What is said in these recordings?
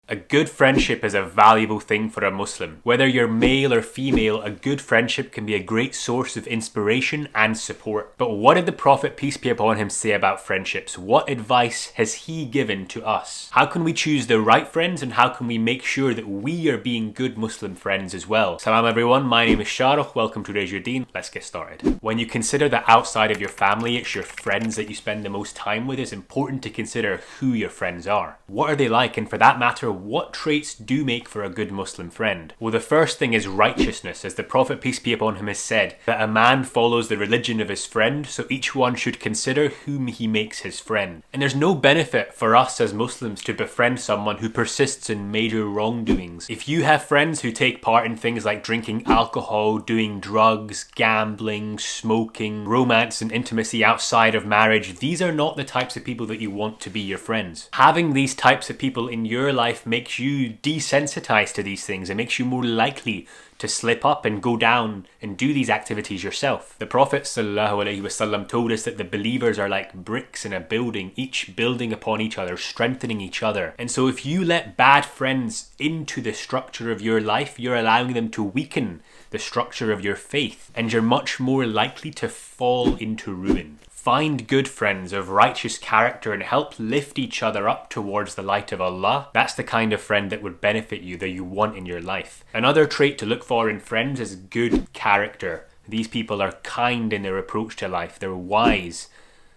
A good friendship is a valuable thing for a Muslim. Whether you're male or female, a good friendship can be a great source of inspiration and support. But what did the Prophet, peace be upon him, say about friendships? What advice has he given to us? How can we choose the right friends, and how can we make sure that we are being good Muslim friends as well? Salaam everyone, my name is Shahrukh, welcome to Raise Your Deen. Let's get started. When you consider that outside of your family, it's your friends that you spend the most time with, it's important to consider who your friends are. What are they like? And for that matter, what traits do make for a good Muslim friend? Well, the first thing is righteousness, as the Prophet, peace be upon him, has said that a man follows the religion of his friend, so each one should consider whom he makes his friend. And there's no benefit for us as Muslims to befriend someone who persists in major wrongdoings. If you have friends who take part in things like drinking alcohol, doing drugs, gambling, smoking, romance and intimacy outside of marriage, these are not the types of people that you want to be your friends. Having these types of people in your life makes you desensitized to these things. It makes you more likely to slip up and go down and do these activities yourself. The Prophet ﷺ told us that the believers are like bricks in a building, each building upon each other, strengthening each other. And so if you let bad friends into the structure of your life, you're allowing them to weaken the structure of your faith, and you're much more likely to fall into ruin. Find good friends of righteous character and help lift each other up towards the light of Allah. That's the kind of friend that would benefit you, that you want in your life. Another trait to look for in friends is good character. These people are kind in their approach to life. They're wise.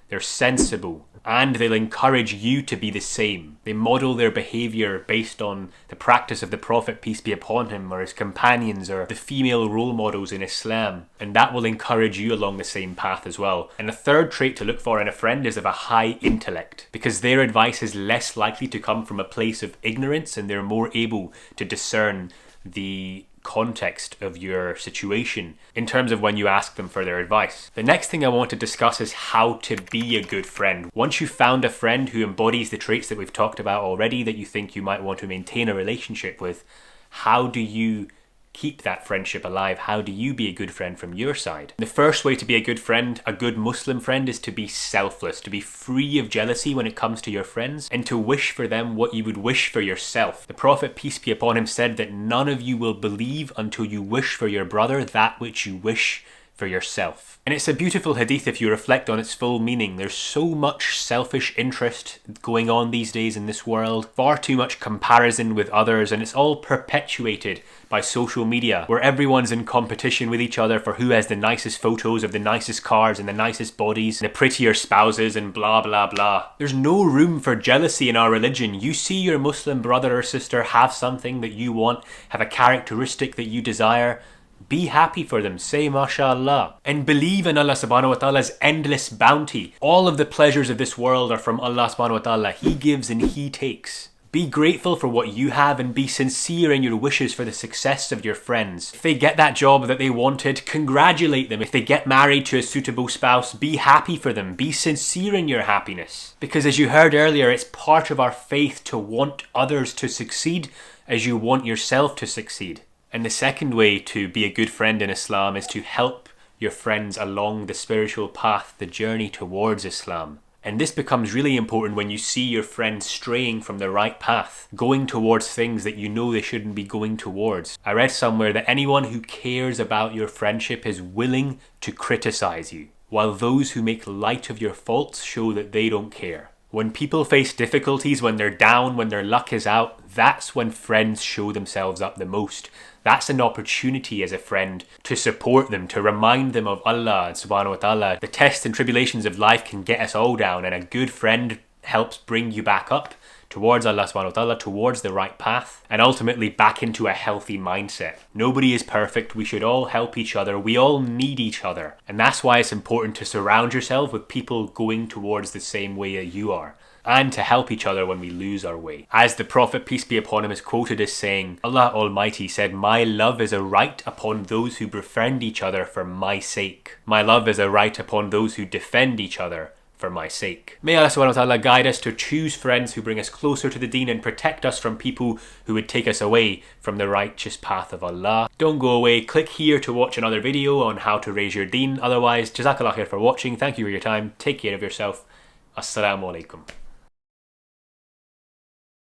They're sensible. And they'll encourage you to be the same. They model their behaviour based on the practice of the Prophet, peace be upon him, or his companions, or the female role models in Islam. And that will encourage you along the same path as well. And a third trait to look for in a friend is of a high intellect, because their advice is less likely to come from a place of ignorance, and they're more able to discern the context of your situation in terms of when you ask them for their advice. The next thing I want to discuss is how to be a good friend. Once you've found a friend who embodies the traits that we've talked about already that you think you might want to maintain a relationship with, how do you keep that friendship alive? How do you be a good friend from your side? The first way to be a good friend, a good Muslim friend, is to be selfless, to be free of jealousy when it comes to your friends, and to wish for them what you would wish for yourself. The Prophet, peace be upon him, said that none of you will believe until you wish for your brother that which you wish for yourself. And it's a beautiful hadith if you reflect on its full meaning. There's so much selfish interest going on these days in this world, far too much comparison with others, and it's all perpetuated by social media, where everyone's in competition with each other for who has the nicest photos of the nicest cars and the nicest bodies, and the prettier spouses, and blah blah blah. There's no room for jealousy in our religion. You see your Muslim brother or sister have something that you want, have a characteristic that you desire, be happy for them, say mashallah, and believe in Allah subhanahu wa ta'ala's endless bounty. All of the pleasures of this world are from Allah subhanahu wa ta'ala. He gives and He takes. Be grateful for what you have and be sincere in your wishes for the success of your friends. If they get that job that they wanted, congratulate them. If they get married to a suitable spouse, be happy for them. Be sincere in your happiness. Because as you heard earlier, it's part of our faith to want others to succeed as you want yourself to succeed. And the second way to be a good friend in Islam is to help your friends along the spiritual path, the journey towards Islam. And this becomes really important when you see your friends straying from the right path, going towards things that you know they shouldn't be going towards. I read somewhere that anyone who cares about your friendship is willing to criticize you, while those who make light of your faults show that they don't care. When people face difficulties, when they're down, when their luck is out, that's when friends show themselves up the most. That's an opportunity as a friend to support them, to remind them of Allah subhanahu wa ta'ala. The tests and tribulations of life can get us all down, and a good friend helps bring you back up towards Allah subhanahu wa ta'ala, towards the right path, and ultimately back into a healthy mindset. Nobody is perfect. We should all help each other. We all need each other. And that's why it's important to surround yourself with people going towards the same way that you are, and to help each other when we lose our way. As the Prophet, peace be upon him, is quoted as saying, Allah Almighty said, "My love is a right upon those who befriend each other for my sake. My love is a right upon those who defend each other for my sake." May Allah subhanahu wa ta'ala guide us to choose friends who bring us closer to the deen and protect us from people who would take us away from the righteous path of Allah. Don't go away. Click here to watch another video on how to raise your deen. Otherwise, Jazakallah khair for watching. Thank you for your time. Take care of yourself. Assalamu alaikum.